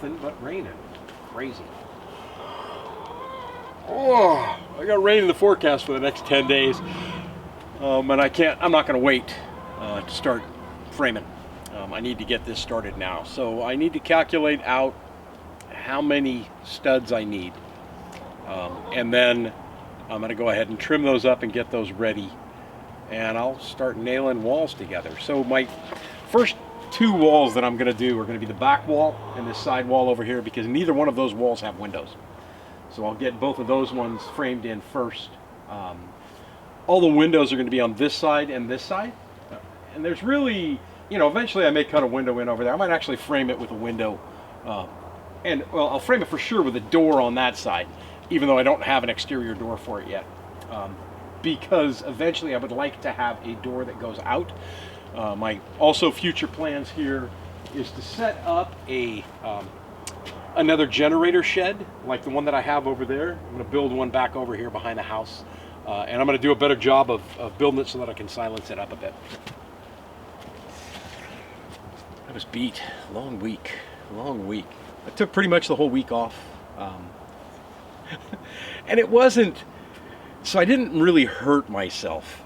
nothing but raining. Crazy. Oh, I got rain in the forecast for the next 10 days. And I'm not going to wait to start framing. I need to get this started now. So I need to calculate out how many studs I need. And then I'm going to go ahead and trim those up and get those ready. And I'll start nailing walls together. So my first two walls that I'm going to do are going to be the back wall and this side wall over here, because neither one of those walls have windows. So I'll get both of those ones framed in first. All the windows are going to be on this side and this side. And there's really, you know, eventually I may cut a window in over there. I might actually frame it with a window. And well, I'll frame it for sure with a door on that side, even though I don't have an exterior door for it yet. Because eventually I would like to have a door that goes out. My also future plans here is to set up another generator shed like the one that I have over there. I'm going to build one back over here behind the house, and I'm going to do a better job of building it so that I can silence it up a bit. I was beat. Long week. I took pretty much the whole week off, and it wasn't, so I didn't really hurt myself,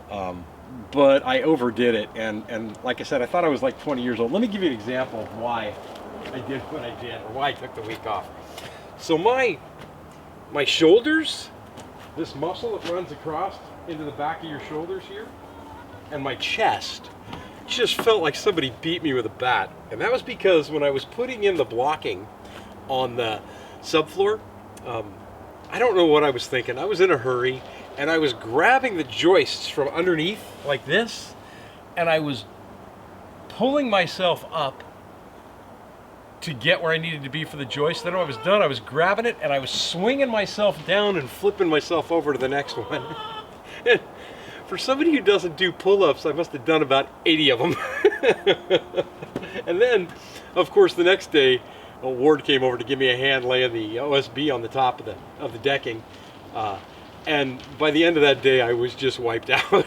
but I overdid it, and like I said, I thought I was like 20 years old. Let me give you an example of why I did what I did, or why I took the week off. So my shoulders, this muscle that runs across into the back of your shoulders here, and my chest, just felt like somebody beat me with a bat. And that was because when I was putting in the blocking on the subfloor, I don't know what I was thinking. I was in a hurry, and I was grabbing the joists from underneath like this, and I was pulling myself up to get where I needed to be for the joist. Then when I was done, I was grabbing it and I was swinging myself down and flipping myself over to the next one. And for somebody who doesn't do pull-ups, I must have done about 80 of them. And then, of course, the next day, Ward came over to give me a hand laying the OSB on the top of the decking. And by the end of that day, I was just wiped out.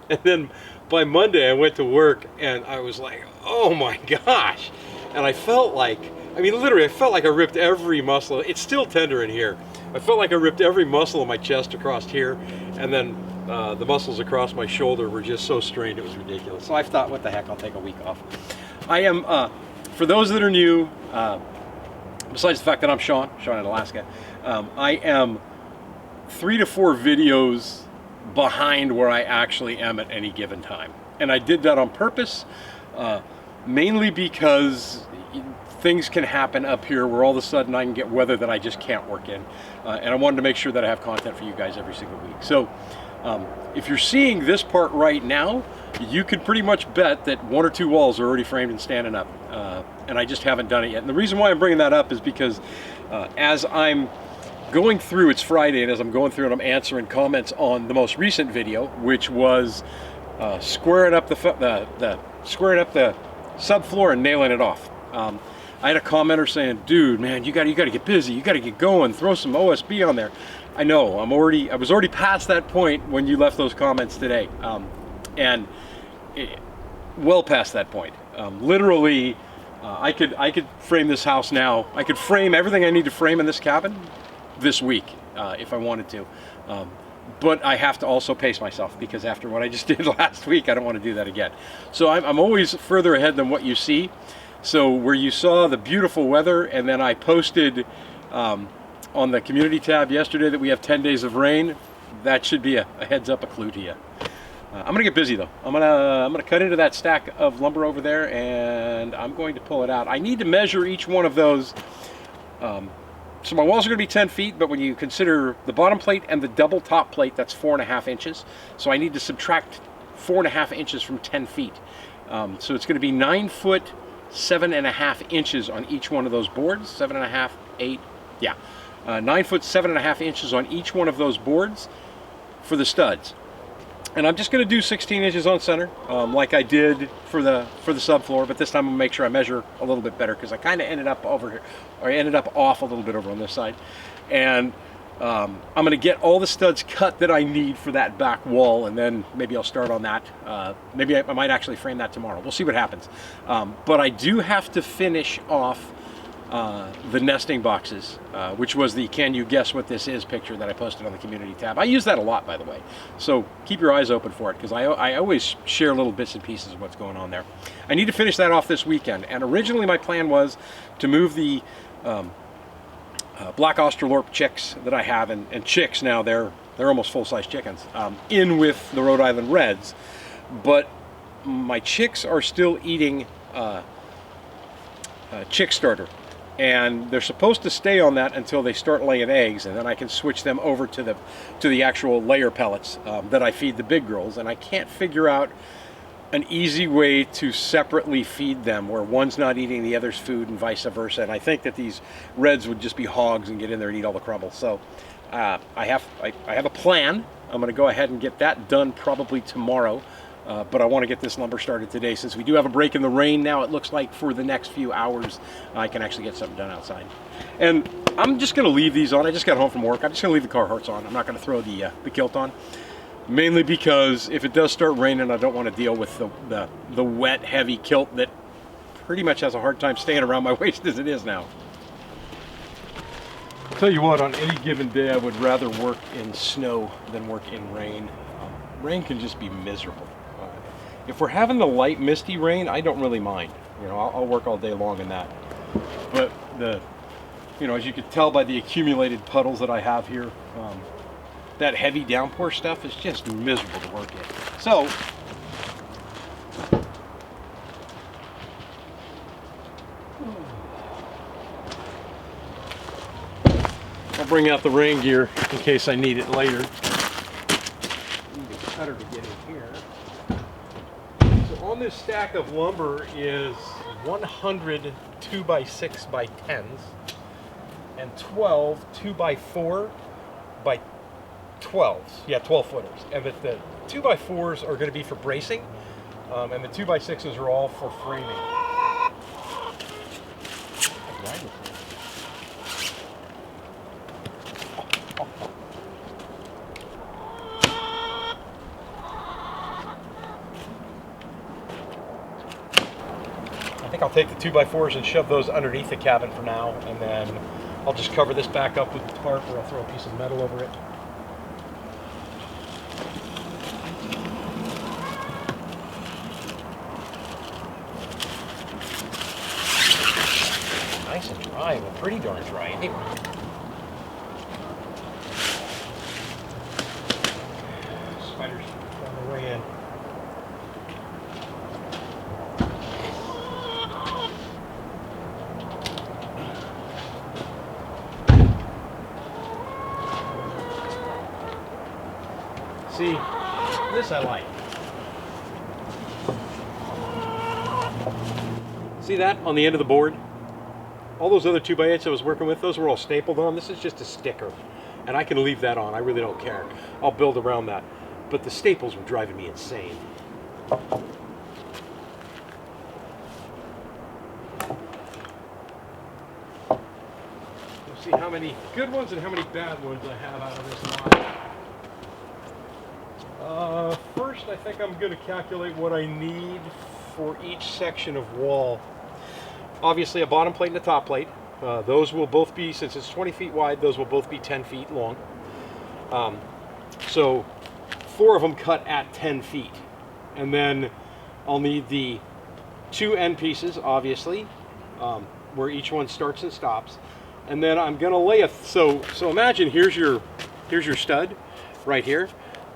And then by Monday, I went to work and I was like, oh my gosh. And I felt like, I mean, literally, I felt like I ripped every muscle. It's still tender in here. I felt like I ripped every muscle in my chest across here. And then the muscles across my shoulder were just so strained, it was ridiculous. So I thought, what the heck, I'll take a week off. I am, for those that are new, besides the fact that I'm Sean in Alaska, I am 3 to 4 videos behind where I actually am at any given time. And I did that on purpose, mainly because things can happen up here where all of a sudden I can get weather that I just can't work in. And I wanted to make sure that I have content for you guys every single week. So if you're seeing this part right now, you could pretty much bet that 1 or 2 walls are already framed and standing up. And I just haven't done it yet. And the reason why I'm bringing that up is because as I'm going through, it's Friday, and as I'm going through and I'm answering comments on the most recent video, which was squaring up the subfloor and nailing it off. I had a commenter saying, dude, man, you gotta get busy, you gotta get going, throw some OSB on there. I know, I was already past that point when you left those comments today. Well past that point. Literally, I could frame this house now. I could frame everything I need to frame in this cabin this week, if I wanted to. But I have to also pace myself, because after what I just did last week, I don't want to do that again. So I'm always further ahead than what you see. So where you saw the beautiful weather, and then I posted on the community tab yesterday that we have 10 days of rain, that should be a heads up, a clue to you. I'm gonna get busy though. I'm gonna cut into that stack of lumber over there, and I'm going to pull it out. I need to measure each one of those. So my walls are going to be 10 feet, but when you consider the bottom plate and the double top plate, that's 4.5 inches. So I need to subtract 4.5 inches from 10 feet. So it's going to be 9 foot 7.5 inches on each one of those boards. 7.5, 8, yeah. 9 foot 7.5 inches on each one of those boards for the studs. And I'm just going to do 16 inches on center, like I did for the subfloor, but this time I'm going to make sure I measure a little bit better, because I kind of ended up over here, or I ended up off a little bit over on this side. And I'm going to get all the studs cut that I need for that back wall, and then maybe I'll start on that. Maybe I might actually frame that tomorrow. We'll see what happens. But I do have to finish off the nesting boxes, which was the "Can you guess what this is" picture that I posted on the community tab. I use that a lot, by the way, so keep your eyes open for it, because I always share little bits and pieces of what's going on there. I need to finish that off this weekend, and originally my plan was to move the black Australorp chicks that I have, and chicks now, they're almost full-size chickens, in with the Rhode Island Reds, but my chicks are still eating chick starter, and they're supposed to stay on that until they start laying eggs, and then I can switch them over to the actual layer pellets that I feed the big girls. And I can't figure out an easy way to separately feed them where one's not eating the other's food and vice versa. And I think that these Reds would just be hogs and get in there and eat all the crumble. So I have a plan. I'm going to go ahead and get that done probably tomorrow. But I want to get this lumber started today, since we do have a break in the rain now. It looks like for the next few hours I can actually get something done outside. And I'm just going to leave these on. I just got home from work. I'm just going to leave the Carhartts on. I'm not going to throw the kilt on, mainly because if it does start raining, I don't want to deal with the wet, heavy kilt that pretty much has a hard time staying around my waist as it is now. I'll tell you what, on any given day I would rather work in snow than work in rain. Rain can just be miserable. If we're having the light misty rain, I don't really mind. You know, I'll work all day long in that. But as you could tell by the accumulated puddles that I have here, that heavy downpour stuff is just miserable to work in. So I'll bring out the rain gear in case I need it later. Need a cutter to get in here. On this stack of lumber is 100 2x6 by 10s and 12 2x4 by 12s. Yeah, 12 footers. And the 2x4s are going to be for bracing, and the 2x6s are all for framing. I think I'll take the 2x4s and shove those underneath the cabin for now, and then I'll just cover this back up with the tarp, or I'll throw a piece of metal over it. Nice and dry, well, pretty darn dry anyway. Spiders on their way in. See, this I like. See that on the end of the board? All those other 2x8s I was working with, those were all stapled on. This is just a sticker, and I can leave that on. I really don't care. I'll build around that. But the staples were driving me insane. We'll see how many good ones and how many bad ones I have out of this line. First, I think I'm going to calculate what I need for each section of wall. Obviously, a bottom plate and a top plate. Those will both be, since it's 20 feet wide, those will both be 10 feet long. So 4 of them cut at 10 feet. And then I'll need the 2 end pieces, obviously, where each one starts and stops. And then I'm going to lay so imagine here's your stud right here.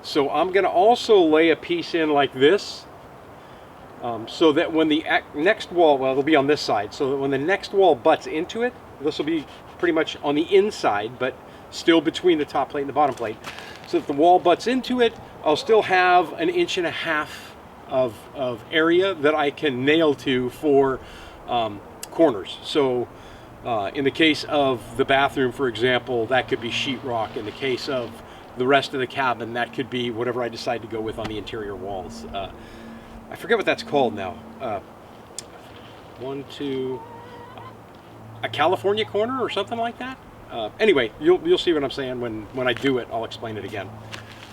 So I'm going to also lay a piece in like this, so that when the next wall, well, it'll be on this side, so that when the next wall butts into it, this will be pretty much on the inside, but still between the top plate and the bottom plate. So if the wall butts into it, I'll still have 1.5 inches of area that I can nail to for corners. So in the case of the bathroom, for example, that could be sheetrock. In the case of the rest of the cabin, that could be whatever I decide to go with on the interior walls. I forget what that's called now. A California corner or something like that. Anyway, you'll see what I'm saying when I do it. I'll explain it again.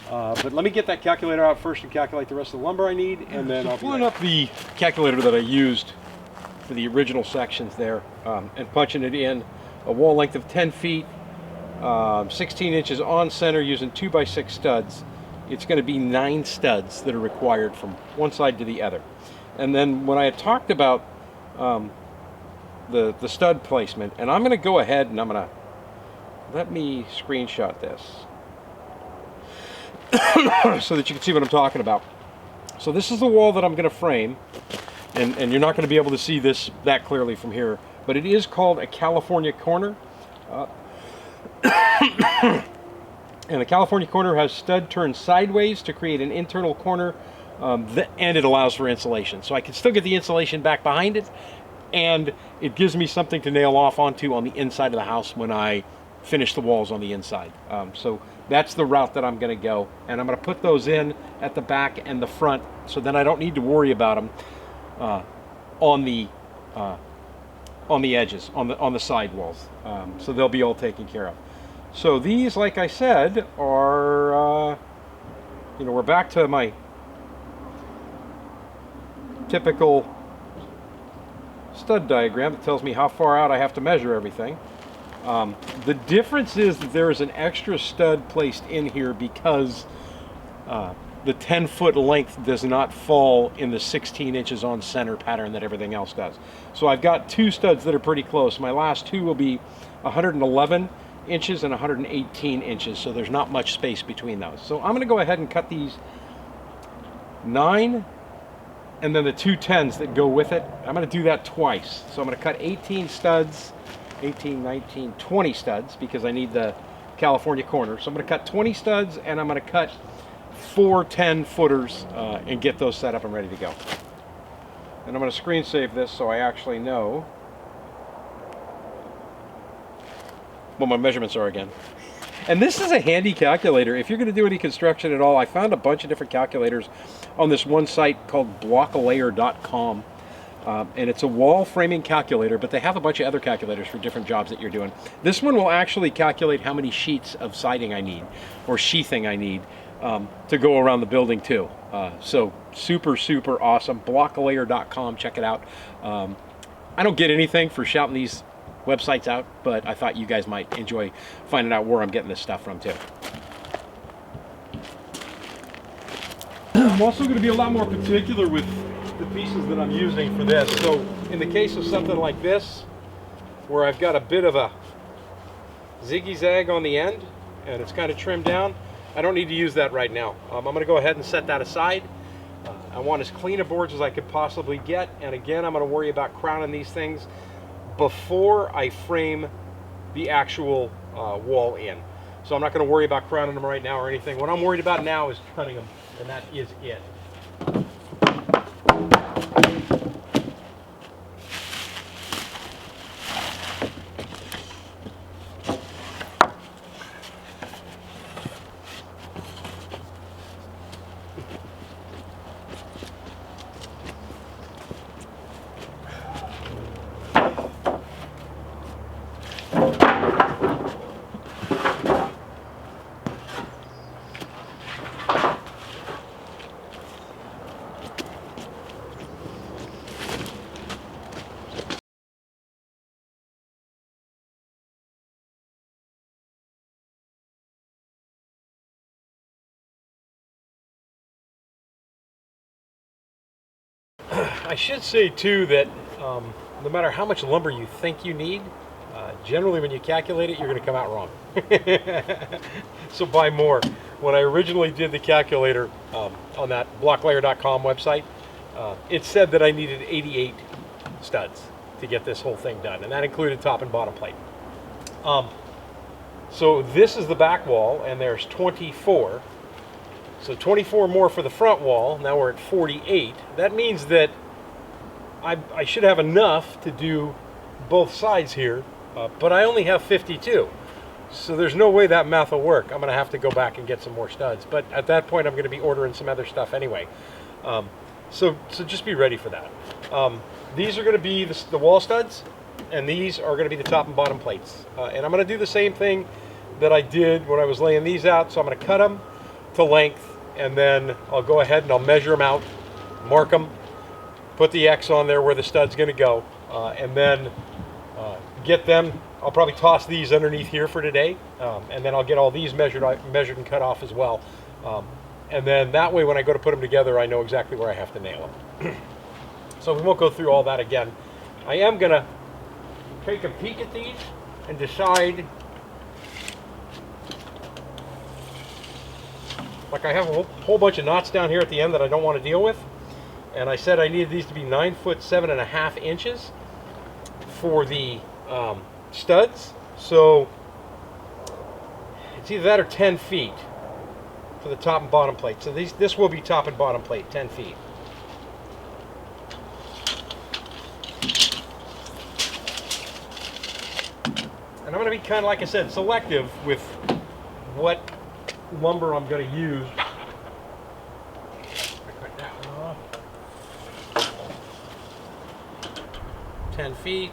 But let me get that calculator out first and calculate the rest of the lumber I need, and then I'll pulling up the calculator that I used for the original sections there, and punching it in. A wall length of 10 feet, 16 inches on center using 2x6 studs. It's going to be 9 studs that are required from one side to the other. And then when I had talked about the stud placement, and I'm going to go ahead and let me screenshot this so that you can see what I'm talking about. So this is the wall that I'm going to frame, and you're not going to be able to see this that clearly from here, but it is called a California corner. And the California corner has stud turned sideways to create an internal corner, and it allows for insulation. So I can still get the insulation back behind it, and it gives me something to nail off onto on the inside of the house when I finish the walls on the inside. So that's the route that I'm going to go, and I'm going to put those in at the back and the front, so then I don't need to worry about them on the edges, on the side walls. So they'll be all taken care of. So these, like I said, are we're back to my typical stud diagram that tells me how far out I have to measure everything. The difference is that there is an extra stud placed in here because the 10-foot length does not fall in the 16 inches on center pattern that everything else does. So I've got 2 studs that are pretty close. My last 2 will be 111 inches and 118 inches, so there's not much space between those. So I'm going to go ahead and cut these 9 and then the 2 10s that go with it. I'm going to do that twice. So I'm going to cut 18 studs, 18, 19, 20 studs, because I need the California corner. So I'm going to cut 20 studs, and I'm going to cut 4 10-footers and get those set up and ready to go. And I'm going to screen save this so I actually know what my measurements are again. And this is a handy calculator if you're going to do any construction at all. I found a bunch of different calculators on this one site called blockalayer.com. And it's a wall framing calculator, but they have a bunch of other calculators for different jobs that you're doing. This one will actually calculate how many sheets of siding I need, or sheathing I need, to go around the building too. So super, super awesome. Blockalayer.com, check it out. I don't get anything for shouting these websites out, but I thought you guys might enjoy finding out where I'm getting this stuff from too. I'm also going to be a lot more particular with the pieces that I'm using for this. So in the case of something like this, where I've got a bit of a ziggy-zag on the end and it's kind of trimmed down, I don't need to use that right now. I'm going to go ahead and set that aside. I want as clean a boards as I could possibly get, and again, I'm going to worry about crowning these things before I frame the actual wall in. So I'm not going to worry about crowning them right now or anything. What I'm worried about now is cutting them, and that is it. I should say too that no matter how much lumber you think you need, generally when you calculate it, you're going to come out wrong. So buy more. When I originally did the calculator on that blockalayer.com website, it said that I needed 88 studs to get this whole thing done, and that included top and bottom plate. So this is the back wall, and there's 24. So 24 more for the front wall. Now we're at 48. That means that I should have enough to do both sides here, but I only have 52. So there's no way that math will work. I'm going to have to go back and get some more studs. But at that point, I'm going to be ordering some other stuff anyway. So just be ready for that. These are going to be the wall studs, and these are going to be the top and bottom plates. And I'm going to do the same thing that I did when I was laying these out. So I'm going to cut them to length, and then I'll go ahead and I'll measure them out, mark them, put the X on there where the stud's going to go, and then get them. I'll probably toss these underneath here for today, and then I'll get all these measured and cut off as well. And then that way when I go to put them together, I know exactly where I have to nail them. So we won't go through all that again. I am going to take a peek at these and decide. Like I have a whole bunch of knots down here at the end that I don't want to deal with. And I said I needed these to be 9 foot 7.5 inches for the studs. So it's either that or 10 feet for the top and bottom plate. So this will be top and bottom plate, 10 feet. And I'm going to be kind of, like I said, selective with what lumber I'm going to use. Cut that one off. 10 feet.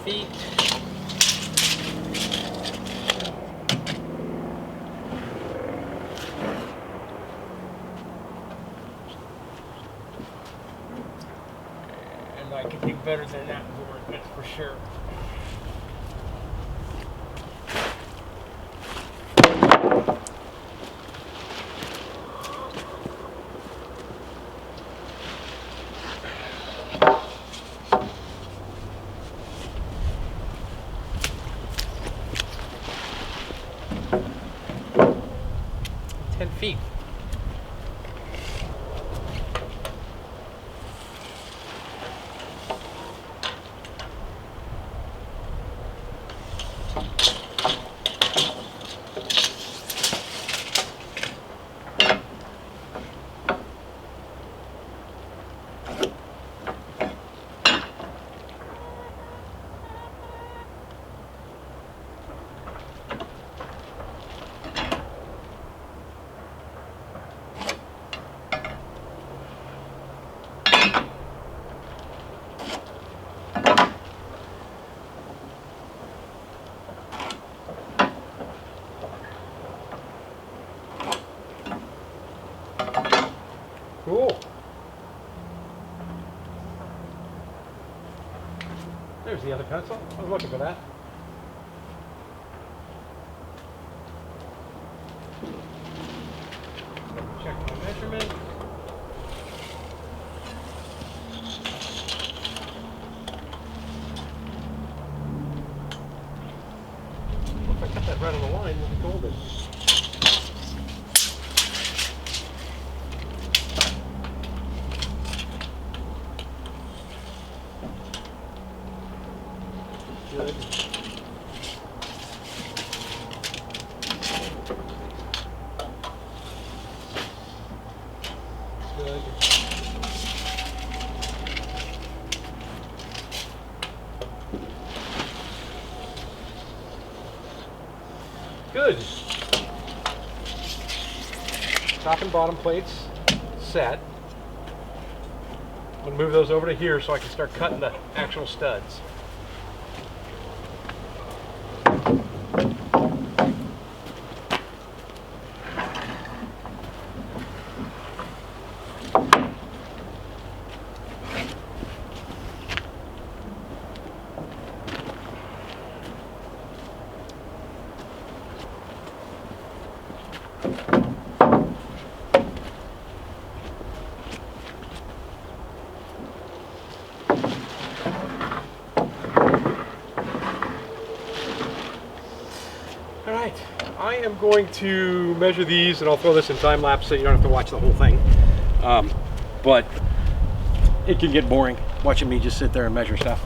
Feet. And I can do better than that board, that's for sure. Feet. Cool. There's the other pencil. I was looking for that. Check my measurement. If I cut that right on the line, it'll be golden. Good. Good. Good. Top and bottom plates set. I'm going to move those over to here so I can start cutting the actual studs. Alright, I am going to measure these, and I'll throw this in time lapse so you don't have to watch the whole thing. But it can get boring watching me just sit there and measure stuff.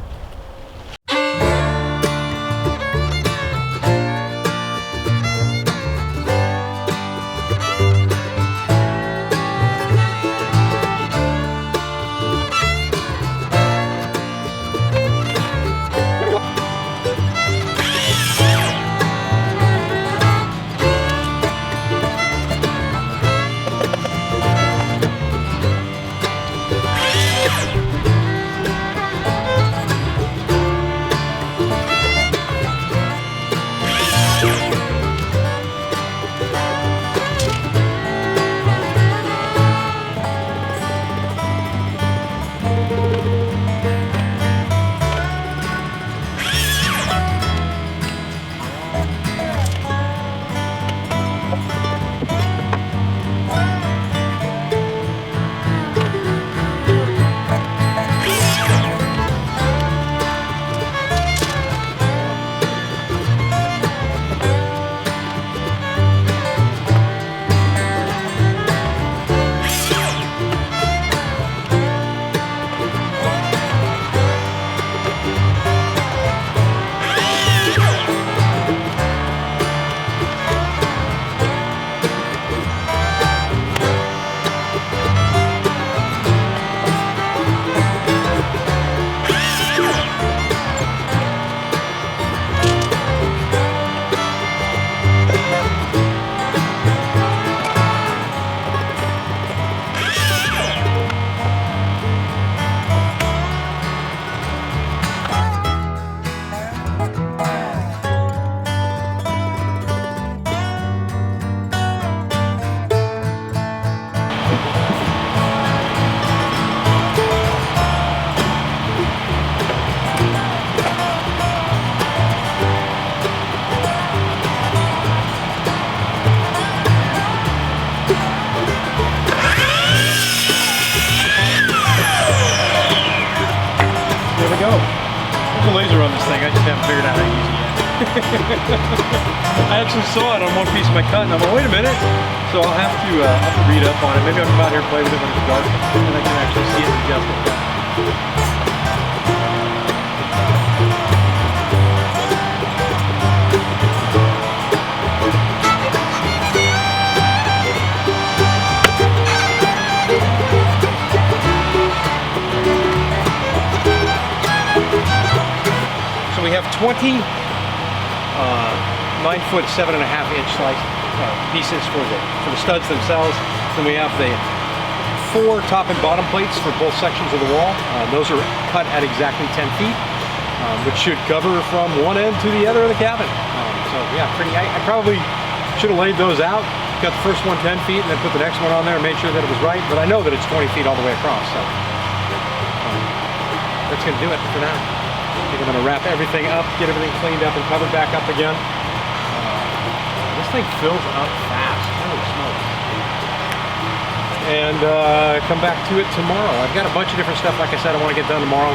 I actually saw it on one piece of my cut, and I'm like, wait a minute. So I'll have to read up on it. Maybe I'll come out here and play with it when it's dark, and I can actually see it and adjust it. We have 20 9-foot 7.5-inch slice pieces for the studs themselves. Then we have the 4 top and bottom plates for both sections of the wall. Those are cut at exactly 10 feet, which should cover from one end to the other of the cabin. So yeah, I probably should have laid those out, cut the first one 10 feet, and then put the next one on there and made sure that it was right. But I know that it's 20 feet all the way across, so that's going to do it for now. I think I'm going to wrap everything up, get everything cleaned up and covered back up again. This thing fills up fast, holy smokes. And come back to it tomorrow. I've got a bunch of different stuff, like I said, I want to get done tomorrow.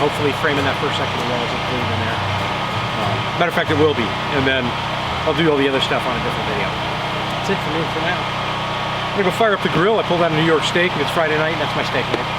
Hopefully framing that first section of the wall is included in there. Matter of fact, it will be. And then I'll do all the other stuff on a different video. That's it for me for now. I'm going to go fire up the grill. I pulled out a New York steak, and it's Friday night, and that's my steak night.